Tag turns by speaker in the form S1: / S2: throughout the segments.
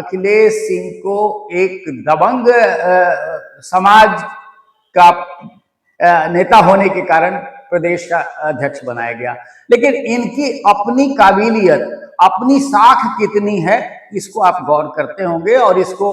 S1: अखिलेश सिंह को एक दबंग समाज का नेता होने के कारण प्रदेश का अध्यक्ष बनाया गया। लेकिन इनकी अपनी काबिलियत, अपनी साख कितनी है, इसको आप गौर करते होंगे और इसको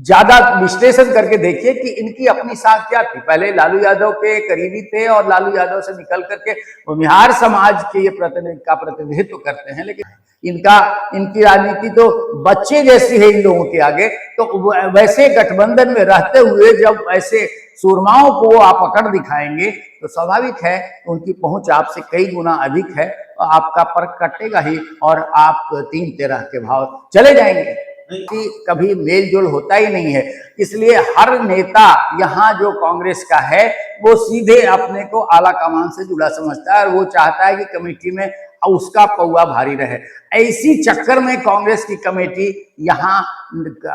S1: ज्यादा विश्लेषण करके देखिए कि इनकी अपनी साख क्या थी। पहले लालू यादव के करीबी थे और लालू यादव से निकल करके भूमिहार समाज के ये प्रतिनिधित्व करते हैं, लेकिन इनकी राजनीति तो बच्चे जैसी है इन लोगों के आगे। तो वैसे गठबंधन में रहते हुए जब ऐसे सूरमाओं को वो आप अकड़ दिखाएंगे तो स्वाभाविक है उनकी पहुंच आपसे कई गुना अधिक है, तो आपका पर्क कटेगा ही और आप 3-13 के भाव चले जाएंगे कि कभी मेलजोल होता ही नहीं है। इसलिए हर नेता यहाँ जो कांग्रेस का है वो सीधे अपने को आला कमान से जुड़ा समझता है और वो चाहता है कि कमेटी में उसका पौवा भारी रहे। ऐसी चक्कर में कांग्रेस की कमेटी यहाँ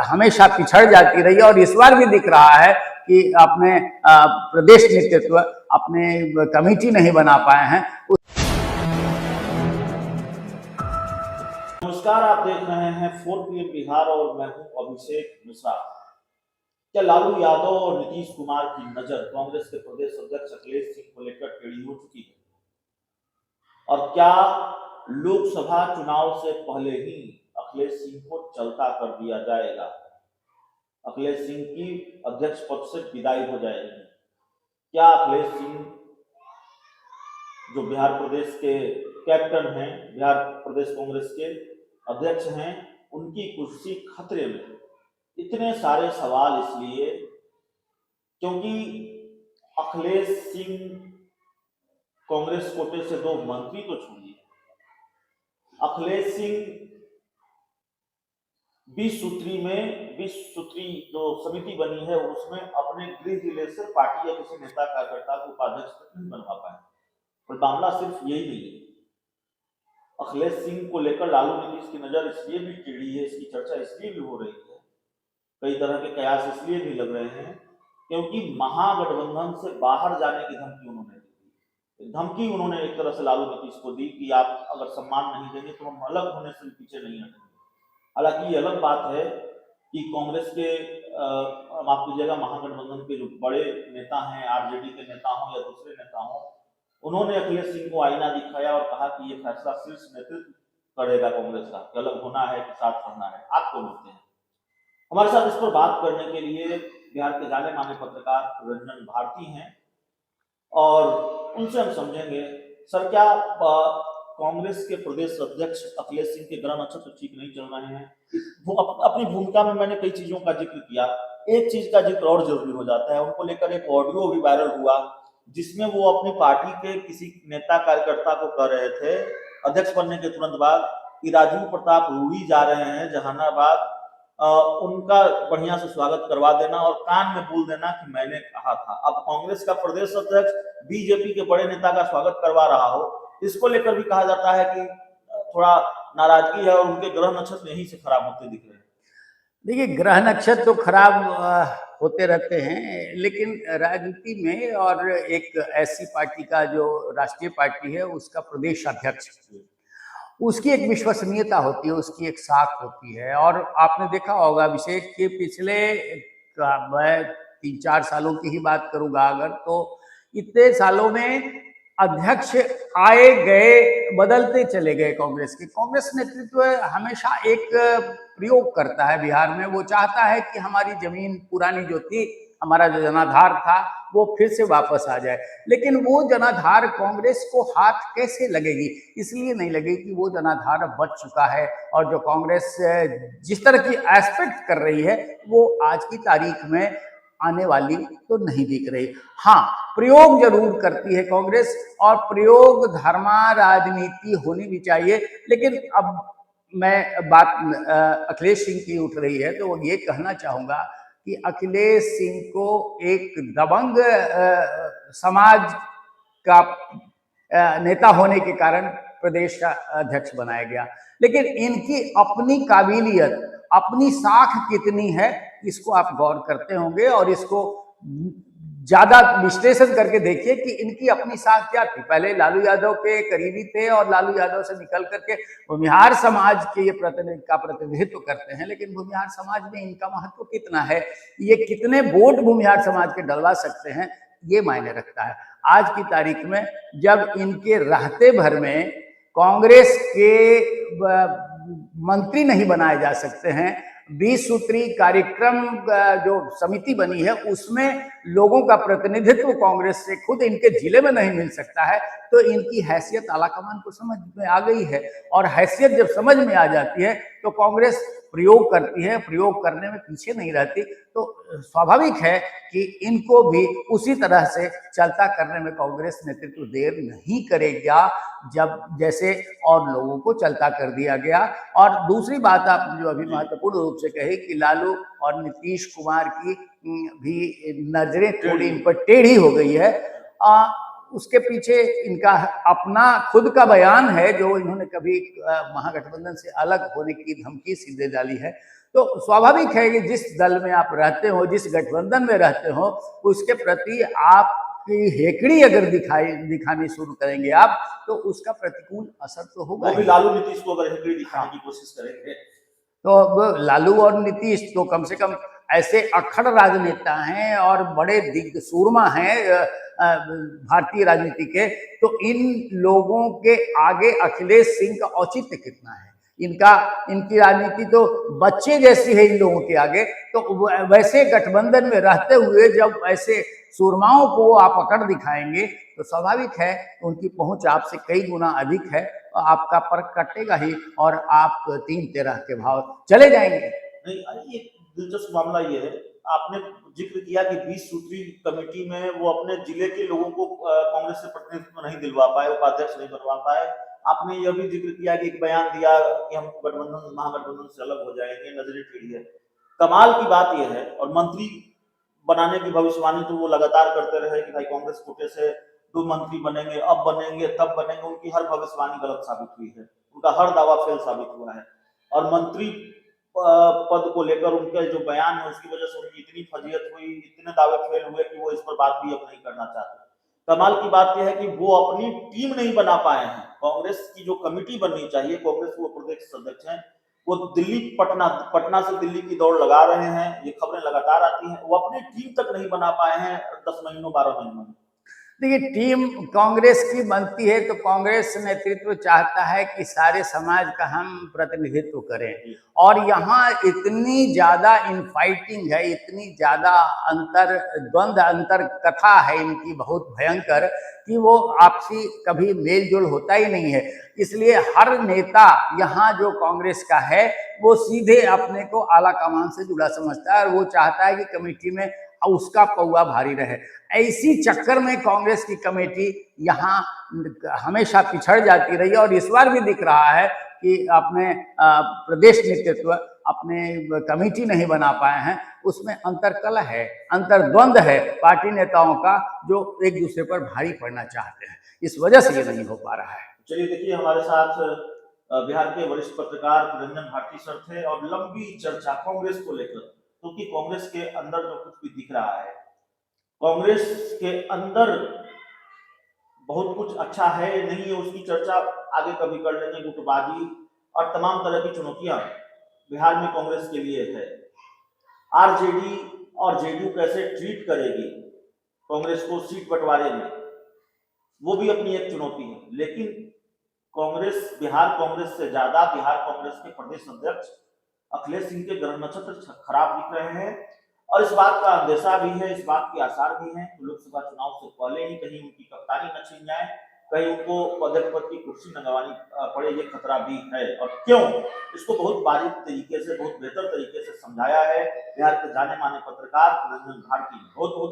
S1: हमेशा पिछड़ जाती रही और इस बार भी दिख रहा है कि अपने प्रदेश नेतृत्व अपने कमेटी नहीं बना पाए हैं।
S2: नमस्कार, आप देख रहे हैं 4 PM बिहार और मैं हूं अभिषेक मिश्रा। क्या लालू यादव और नीतीश कुमार की नजर कांग्रेस के प्रदेश अध्यक्ष अखिलेश सिंह को लेकर टेढ़ी हो चुकी है? और क्या लोकसभा चुनाव से पहले ही अखिलेश सिंह को चलता कर दिया जाएगा? अखिलेश सिंह की अध्यक्ष पद से विदाई हो जाएगी? क्या अखिलेश सिंह जो बिहार प्रदेश के कैप्टन हैं, बिहार प्रदेश कांग्रेस के अध्यक्ष हैं, उनकी कुर्सी खतरे में? इतने सारे सवाल इसलिए क्योंकि अखिलेश सिंह कांग्रेस कोटे से 2 मंत्री तो छोड़िए, अखिलेश सिंह 20 सूत्री जो समिति बनी है उसमें अपने गृह जिले से पार्टी या किसी नेता कार्यकर्ता को उपाध्यक्ष तक नहीं बनवा पाए। और मामला सिर्फ यही नहीं है, अखिलेश सिंह को लेकर लालू नीतीश की नजर इसलिए भी टेढ़ी है, इसकी चर्चा इसलिए भी हो रही है, कई तरह के कयास इसलिए भी लग रहे हैं क्योंकि महागठबंधन से बाहर जाने की धमकी उन्होंने दी। धमकी उन्होंने एक तरह से लालू नीतीश को दी कि आप अगर सम्मान नहीं देंगे तो हम अलग होने से पीछे नहीं हटेंगे। हालांकि ये अलग बात है कि कांग्रेस के माफ कीजिएगा महागठबंधन के जो बड़े नेता हैं, आरजेडी के नेता हों या दूसरे नेता हों, उन्होंने अखिलेश सिंह को आईना दिखाया और कहा कि ये फैसला शीर्ष नेतृत्व करेगा कांग्रेस का, कि अलग होना है कि साथ रहना है। आप कौन होते हैं? हमारे साथ इस पर बात करने के लिए बिहार के जाने माने पत्रकार रंजन भारती हैं और उनसे हम समझेंगे, सर क्या कांग्रेस के प्रदेश अध्यक्ष अखिलेश सिंह के ग्रह नक्षत्र ठीक नहीं चल रहे हैं? वो अपनी भूमिका में मैंने कई चीजों का जिक्र किया, एक चीज का जिक्र और जरूरी हो जाता है। उनको लेकर एक ऑडियो भी वायरल हुआ जिसमें वो अपनी पार्टी के किसी नेता कार्यकर्ता को कह रहे थे अध्यक्ष बनने के तुरंत बाद कि राजीव प्रताप रूडी जा रहे हैं जहानाबाद, उनका बढ़िया से स्वागत करवा देना और कान में बोल देना कि मैंने कहा था। अब कांग्रेस का प्रदेश अध्यक्ष बीजेपी के बड़े नेता का स्वागत करवा रहा हो, इसको लेकर भी कहा जाता है कि थोड़ा नाराजगी है और उनके ग्रह नक्षत्र यहीं से खराब होते दिख रहे हैं।
S1: देखिए, ग्रह नक्षत्र तो खराब होते रहते हैं, लेकिन राजनीति में और एक ऐसी पार्टी का जो राष्ट्रीय पार्टी है उसका प्रदेश अध्यक्ष, उसकी एक विश्वसनीयता होती है, उसकी एक साख होती है। और आपने देखा होगा अभिषेक कि पिछले मैं 3-4 सालों की ही बात करूंगा अगर, तो इतने सालों में अध्यक्ष आए गए, बदलते चले गए कांग्रेस के। कांग्रेस नेतृत्व हमेशा एक प्रयोग करता है बिहार में, वो चाहता है कि हमारी जमीन पुरानी जो थी, हमारा जो जनाधार था वो फिर से वापस आ जाए। लेकिन वो जनाधार कांग्रेस को हाथ कैसे लगेगी? इसलिए नहीं लगेगी, वो जनाधार बच चुका है और जो कांग्रेस जिस तरह की एस्पेक्ट कर रही है वो आज की तारीख में आने वाली तो नहीं दिख रही। हाँ, प्रयोग जरूर करती है कांग्रेस और प्रयोग धर्मा राजनीति होनी भी चाहिए। लेकिन अब मैं बात अखिलेश सिंह की उठ रही है तो वो ये कहना चाहूंगा कि अखिलेश सिंह को एक दबंग समाज का नेता होने के कारण प्रदेश का अध्यक्ष बनाया गया। लेकिन इनकी अपनी काबिलियत, अपनी साख कितनी है, इसको आप गौर करते होंगे और इसको ज्यादा विश्लेषण करके देखिए कि इनकी अपनी साख क्या थी। पहले लालू यादव के करीबी थे और लालू यादव से निकल करके भूमिहार समाज के ये प्रतिनिधित्व करते हैं, लेकिन भूमिहार समाज में इनका महत्व कितना है, ये कितने वोट भूमिहार समाज के डलवा सकते हैं, ये मायने रखता है। आज की तारीख में जब इनके रहते भर में कांग्रेस के मंत्री नहीं बनाए जा सकते हैं, 20 सूत्री कार्यक्रम जो समिति बनी है उसमें लोगों का प्रतिनिधित्व कांग्रेस से खुद इनके जिले में नहीं मिल सकता है, तो इनकी हैसियत आलाकमान को समझ में आ गई है। और हैसियत जब समझ में आ जाती है तो कांग्रेस प्रयोग करती है, प्रयोग करने में पीछे नहीं रहती। तो स्वाभाविक है कि इनको भी उसी तरह से चलता करने में कांग्रेस नेतृत्व देर नहीं करेगा, जब जैसे और लोगों को चलता कर दिया गया। और दूसरी बात आपने जो अभी महत्वपूर्ण रूप से कही कि लालू और नीतीश कुमार की भी नजरें थोड़ी इन पर टेढ़ी हो गई है, उसके पीछे इनका अपना खुद का बयान है जो इन्होंने कभी महागठबंधन से अलग होने की धमकी सीधे डाली है। तो स्वाभाविक है कि जिस दल में आप रहते हो, जिस गठबंधन में रहते हो, उसके प्रति आपकी हेकड़ी अगर दिखानी शुरू करेंगे आप, तो उसका प्रतिकूल असर तो होगा।
S2: वो भी लालू नीतीश को अगर हेकड़ी दिखाने की कोशिश करेंगे
S1: तो अब लालू और नीतीश तो कम से कम ऐसे अखड़ राजनेता हैं और बड़े दिग्गज सूरमा हैं भारतीय राजनीति के, तो इन लोगों के आगे अखिलेश सिंह का औचित्य कितना है? इनकी राजनीति तो बच्चे जैसी है इन लोगों के आगे। तो वैसे गठबंधन में रहते हुए जब ऐसे सूरमाओं को आप अकड़ दिखाएंगे तो स्वाभाविक है उनकी पहुंच आपसे कई गुना अधिक है, तो आपका पर्क कटेगा ही और आप 3-13 के भाव चले जाएंगे।
S2: नहीं, ये दिलचस्प मामला ये है, आपने जिक्र किया कि 20 सूत्री कमेटी में वो अपने जिले के लोगों को कांग्रेस से प्रतिनिधित्व नहीं दिलवा पाए, उपाध्यक्ष नहीं बनवा पाए। आपने यह भी जिक्र किया कि एक बयान दिया कि हम महागठबंधन से अलग हो जाएंगे, नजरें टेढ़ी है। कमाल की बात यह है, और मंत्री बनाने की भविष्यवाणी तो वो लगातार करते रहे कि भाई कांग्रेस कोटे से 2 मंत्री बनेंगे, अब बनेंगे, तब बनेंगे। उनकी हर भविष्यवाणी गलत साबित हुई है, उनका हर दावा फेल साबित हुआ है। और मंत्री पद को लेकर उनके जो बयान है उसकी वजह से उनकी इतनी फजीयत हुई, इतने दावे फेल हुए कि वो इस पर बात भी अब नहीं करना चाहते। कमाल की बात यह है कि वो अपनी टीम नहीं बना पाए हैं। कांग्रेस की जो कमेटी बननी चाहिए, कांग्रेस वो प्रदेश अध्यक्ष हैं, वो पटना से दिल्ली की दौड़ लगा रहे हैं, ये खबरें लगातार आती हैं, वो अपनी टीम तक नहीं बना पाए हैं 10 महीनों 12 महीनों में।
S1: देखिए, टीम कांग्रेस की बनती है तो कांग्रेस नेतृत्व चाहता है कि सारे समाज का हम प्रतिनिधित्व करें, और यहाँ इतनी ज्यादा इनफाइटिंग है, इतनी ज्यादा द्वंद्व अंतर कथा है इनकी बहुत भयंकर, कि वो आपसी कभी मेल जोल होता ही नहीं है। इसलिए हर नेता यहाँ जो कांग्रेस का है वो सीधे अपने को आला कमान से जुड़ा समझता है और वो चाहता है कि कमेटी में उसका पौआ भारी रहे। ऐसी चक्कर में कांग्रेस की कमेटी यहाँ हमेशा पिछड़ जाती रही और इस बार भी दिख रहा है कि अपने प्रदेश नेतृत्व अपने कमेटी नहीं बना पाए हैं। उसमें अंतरकलह है, अंतर्द्वंद है पार्टी नेताओं का, जो एक दूसरे पर भारी पड़ना चाहते हैं। इस वजह से ये नहीं हो पा रहा है।
S2: चलिए देखिए, हमारे साथ बिहार के वरिष्ठ पत्रकार रंजन भारती सर थे और लंबी चर्चा कांग्रेस को लेकर, क्योंकि कांग्रेस के अंदर जो कुछ भी दिख रहा है, कांग्रेस के अंदर बहुत कुछ अच्छा है नहीं है, उसकी चर्चा आगे कभी कर लेंगे। गुटबाजी और तमाम तरह की चुनौतियां बिहार में कांग्रेस के लिए है। आरजेडी और जेडीयू कैसे ट्रीट करेगी कांग्रेस को सीट बंटवारे में, वो भी अपनी एक चुनौती है। लेकिन कांग्रेस, बिहार कांग्रेस से ज्यादा बिहार कांग्रेस के प्रदेश अध्यक्ष अखिलेश सिंह के ग्रह नक्षत्र खराब दिख रहे हैं, और इस बात का अंदेशा भी है, इस बात के आसार भी हैं कि लोकसभा चुनाव से पहले ही कहीं उनकी कप्तानी न छिन जाए, कहीं उनको अध्यक्ष पद की कुर्सी न गंवानी पड़े, ये खतरा भी है। और क्यों, इसको बहुत बारीक तरीके से, बहुत बेहतर तरीके से समझाया है बिहार के जाने माने पत्रकार रंजन भारती। बहुत बहुत